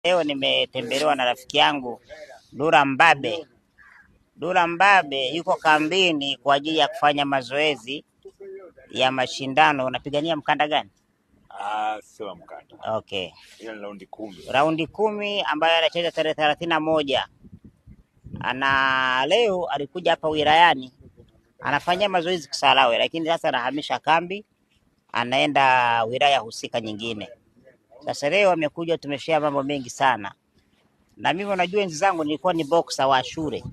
Leo nimetembelewa na rafiki yangu Dula Mbabe. Dula Mbabe yuko kambini kwa ajili ya kufanya mazoezi ya mashindano. Unapigania mkanda gani? Sio mkanda. Okay. Hiyo ni raundi 10. Raundi 10 ambayo anacheza tarehe 31. Leo alikuja hapa wilayani anafanyia mazoezi Kisarawe, lakini sasa anahamisha kambi, anaenda wilaya husika nyingine. Sasa leo amekuja, tumeshare mambo mengi sana. Na mimi unajua enzi zangu nilikuwa ni boxer wa shule.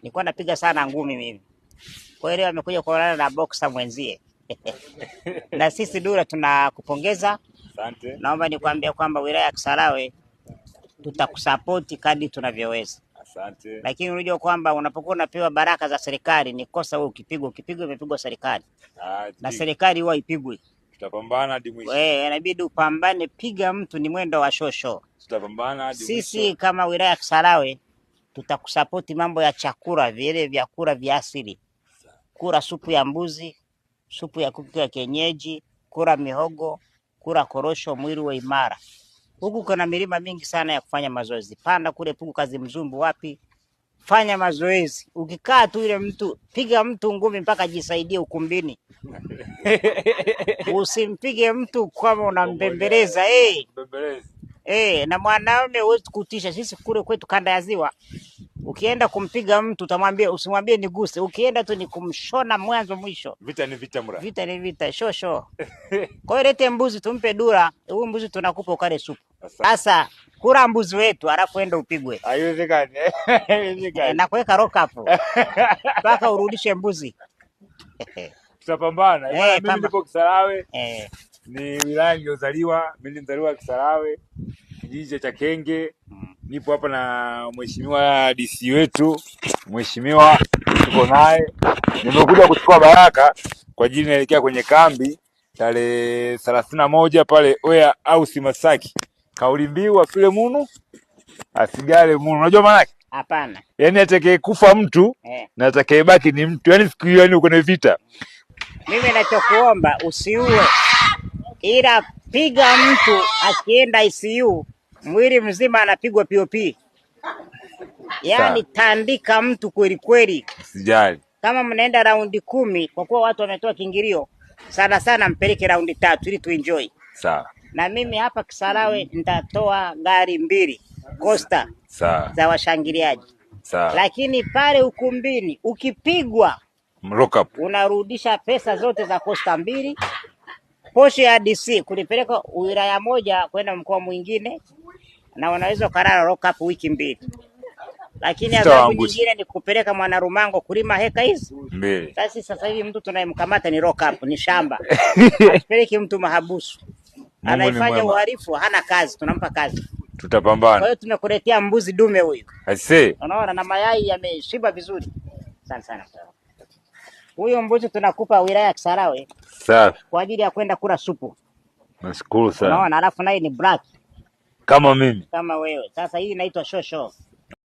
Nilikuwa napiga sana ngumi mimi. Kwa hiyo leo amekuja kuonana na boxer mwenzie. Na sisi Dula tunakupongeza. Asante. Naomba nikwambie kwamba wilaya ya Kisarawe tutakusupport kadri tunavyoweza. Asante. Lakini unajua kwamba unapokuwa unapewa baraka za serikali ni kosa wewe ukipigwa imepigwa serikali. Na serikali huwa ipigwi. Tutapambana hadi mwisho. Inabidi upambane, piga mtu ni mwendo wa shosho. Tutapambana hadi mwisho. Sisi kama wilaya ya Kisarawe tutakusapoti mambo ya chakula, vile vyakula vya asili. Kula supu ya mbuzi, supu ya kuku ya kienyeji, kula mihogo, kula korosho, mwili wa imara. Huku kuna milima mingi sana ya kufanya mazoezi. Panda kule Pugu Kazi Mzumbu wapi? Fanya mazoezi. Ukikaa tu ile mtu, piga mtu ngumi mpaka jisaidie ukumbini. Usimpige mtu kama unambembeleza. Na mwanaume huwezi kutisha. Sisi kule kwetu kanda ya Ziwa, ukienda kumpiga mtu utamwambia, usimwambie niguse. Ukienda tu ni kumshona mwanzo mwisho. Vita ni vita mura. Vita ni vita, shosho. Kwa hiyo lete mbuzi tumpe Dula. Huyu mbuzi tunakupa ukale supu. Sasa kula mbuzi wetu alafu enda upigwe. Haiwezekani. Na kuweka lock up. Mpaka urudishe mbuzi. Tutapambana. Mimi nipo Kisarawe. Ni wilaya niliyozaliwa. Mimi nilizaliwa Kisarawe, kijiji cha Kenge. Nipo hapa na mheshimiwa DC wetu. Mheshimiwa tuko naye. Nimekuja kuchukua baraka kwa ajili naelekea kwenye kambi tarehe 31 pale Oya au Masaki. Kauli mbiu afile munu asigale munu. Unajua maana yake? Hapana. Yaani atakayekufa mtu na atakayebaki ni mtu. Yaani siku hiyo uko na vita. Mimi ninachokuomba usiue, ila piga mtu akienda ICU mwili mzima anapigwa POP. Yaani tandika mtu kweli kweli. Sijali. Kama mnaenda raundi 10 kwa kuwa watu wametoa kiingilio, sana mpeleke raundi 3 ili tuenjoy. Sawa. Na mimi hapa Kisarawe nitatoa gari 2 Costa za washangiliaji. Sawa. Lakini pale ukumbini ukipigwa lock up unarudisha pesa zote za Costa 2. Posho ya DC kulipeleka wilaya moja kwenda mkoa mwingine, na wanaweza kulala lock up wiki 2. Lakini adhabu nyingine ni kupeleka Mwanarumango kulima heka hizi 2. Sasa hivi mtu tunayemkamata ni lock up, ni shamba. Asipeleke mtu mahabusu. Anaifanya uhalifu, hana kazi, tunampa kazi. Tutapambana. Kwa hiyo tumekuletea mbuzi dume huyu. Aisee. Unaona na mayai yameshiba vizuri. Sana. Huyo mbuzi tunakupa wilaya ya Kisarawe. Safi. Kwa ajili ya kwenda kula supu. Nashukuru sana. Unaona, alafu naye ni black. Kama mimi. Kama wewe. Sasa hii inaitwa shosho.